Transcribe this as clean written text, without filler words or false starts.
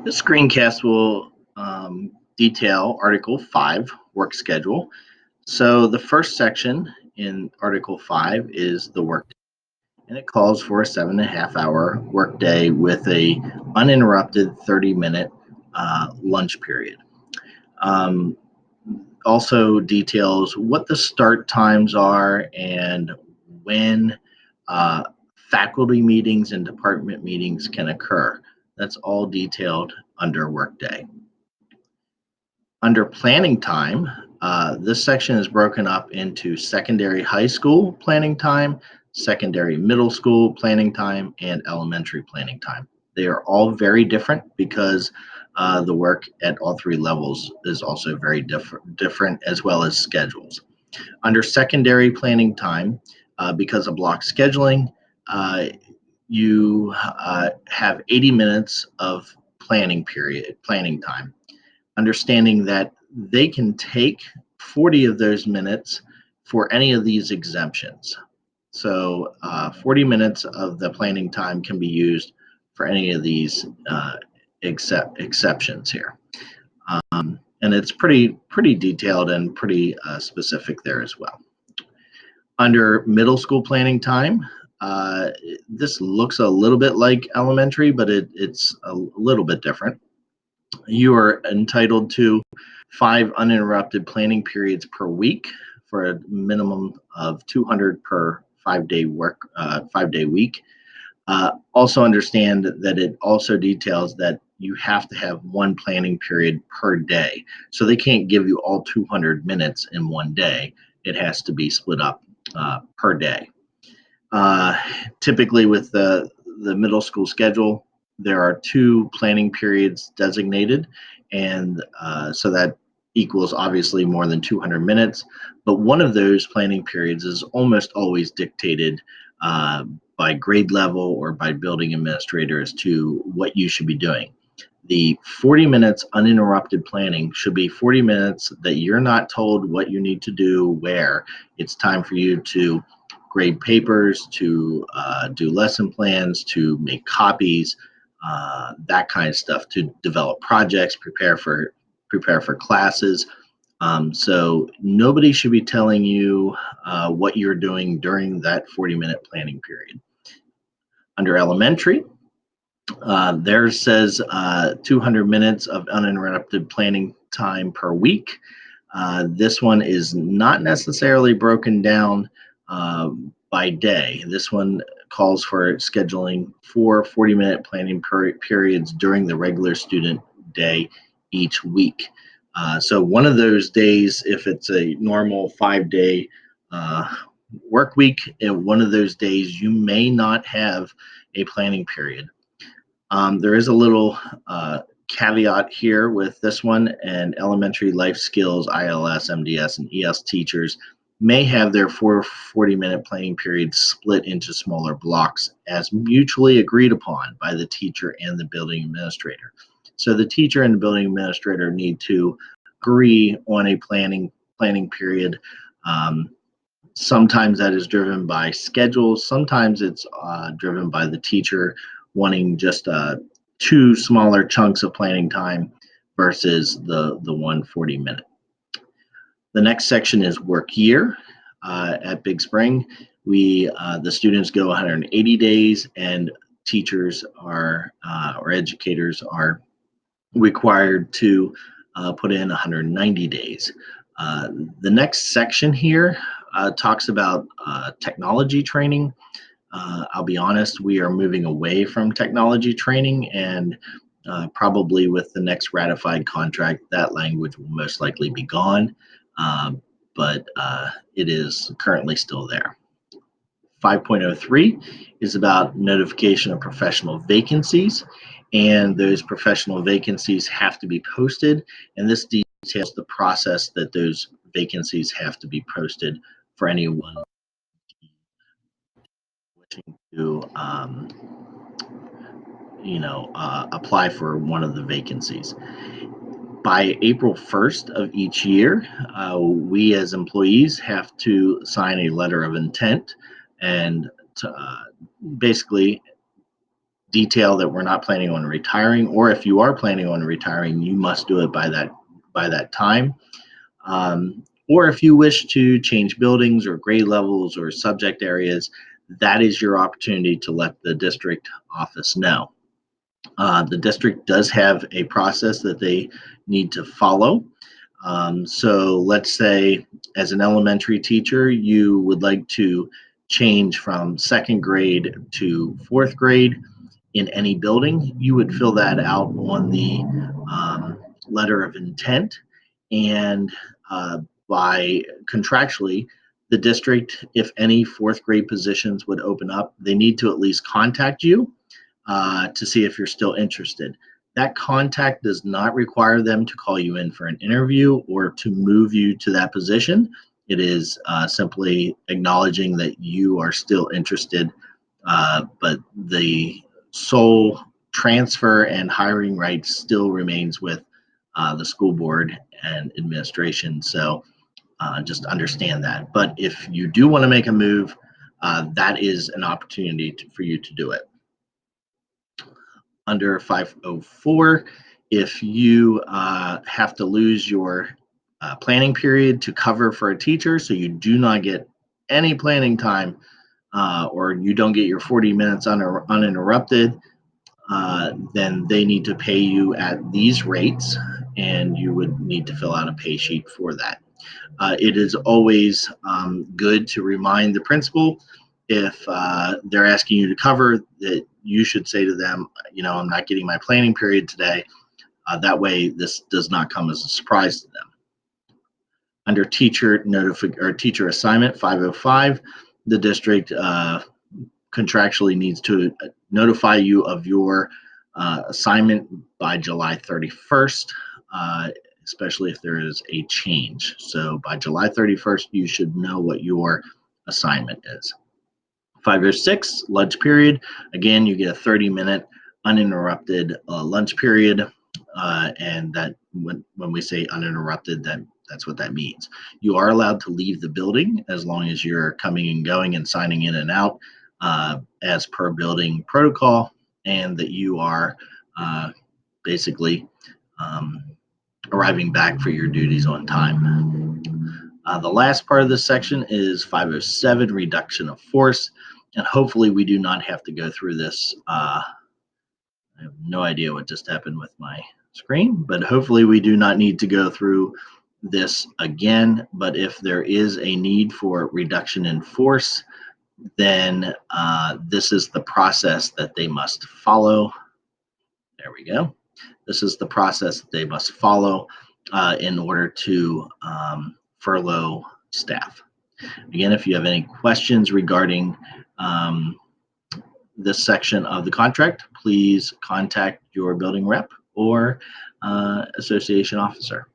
This screencast will detail Article 5, work schedule. So the first section in Article 5 is the work, and it calls for a 7.5 hour workday with a uninterrupted 30-minute lunch period. Um, Also details what the start times are and when uh, faculty meetings and department meetings can occur. That's all detailed under Workday. Under planning time, this section is broken up into secondary high school planning time, secondary middle school planning time, and elementary planning time. They are all very different because the work at all three levels is also very different as well as schedules. Under secondary planning time, because of block scheduling, uh, you have 80 minutes of planning time, understanding that they can take 40 of those minutes for any of these exemptions. So 40 minutes of the planning time can be used for any of these exceptions here. And it's pretty detailed and pretty specific there as well. Under middle school planning time, this looks a little bit like elementary, but it's a little bit different. You are entitled to 5 uninterrupted planning periods per week for a minimum of 200 per 5-day 5-day week. Also understand that it also details that you have to have one planning period per day. So they can't give you all 200 minutes in one day. It has to be split up per day. Typically with the middle school schedule, there are 2 planning periods designated, and so that equals obviously more than 200 minutes. But one of those planning periods is almost always dictated by grade level or by building administrator as to what you should be doing. The 40 minutes uninterrupted planning should be 40 minutes that you're not told what you need to do, where. It's time for you to grade papers, to do lesson plans, to make copies, that kind of stuff, to develop projects, prepare for classes. So nobody should be telling you what you're doing during that 40-minute planning period. Under elementary, there says 200 minutes of uninterrupted planning time per week. This one is not necessarily broken down by day. This one calls for scheduling 4 40-minute planning periods during the regular student day each week. So one of those days, if it's a normal 5-day work week, one of those days you may not have a planning period. There is a little caveat here with this one, and elementary life skills, ILS, MDS, and ES teachers may have their 40-minute planning periods split into smaller blocks as mutually agreed upon by the teacher and the building administrator. So the teacher and the building administrator need to agree on a planning period. Sometimes that is driven by schedules. Sometimes it's driven by the teacher wanting just 2 smaller chunks of planning time versus the 140 minute. The next section is work year. At Big Spring, the students go 180 days, and teachers are or educators are required to put in 190 days. The next section here talks about technology training. I'll be honest, we are moving away from technology training, and probably with the next ratified contract, that language will most likely be gone, but it is currently still there. 5.03 is about notification of professional vacancies, and those professional vacancies have to be posted, and this details the process that those vacancies have to be posted for anyone wishing to apply for one of the vacancies. By April 1st of each year, we as employees have to sign a letter of intent, and basically detail that we're not planning on retiring, or if you are planning on retiring, you must do it by that time. Or if you wish to change buildings or grade levels or subject areas, that is your opportunity to let the district office know. The district does have a process that they need to follow. So let's say as an elementary teacher, you would like to change from second grade to fourth grade in any building. You would fill that out on the letter of intent, and by contractually, the district, if any fourth grade positions would open up, they need to at least contact you to see if you're still interested. That contact does not require them to call you in for an interview or to move you to that position. It is simply acknowledging that you are still interested, but the sole transfer and hiring rights still remains with the school board and administration. So just understand that. But if you do want to make a move, that is an opportunity for you to do it. Under 504, if you have to lose your planning period to cover for a teacher, so you do not get any planning time, or you don't get your 40 minutes uninterrupted, then they need to pay you at these rates, and you would need to fill out a pay sheet for that. It is always good to remind the principal if they're asking you to cover that you should say to them, I'm not getting my planning period today. That way, this does not come as a surprise to them. Under teacher assignment 505, the district contractually needs to notify you of your assignment by July 31st, especially if there is a change. So by July 31st, you should know what your assignment is. 506, lunch period. Again, you get a 30-minute uninterrupted lunch period, and that when we say uninterrupted, that's what that means. You are allowed to leave the building as long as you're coming and going and signing in and out as per building protocol, and that you are basically arriving back for your duties on time. The last part of this section is 507, reduction of force, and hopefully we do not have to go through this. I have no idea what just happened with my screen, but hopefully we do not need to go through this again. But if there is a need for reduction in force, then this is the process that they must follow. There we go. This is the process that they must follow in order to furlough staff. Again, if you have any questions regarding this section of the contract, please contact your building rep or association officer.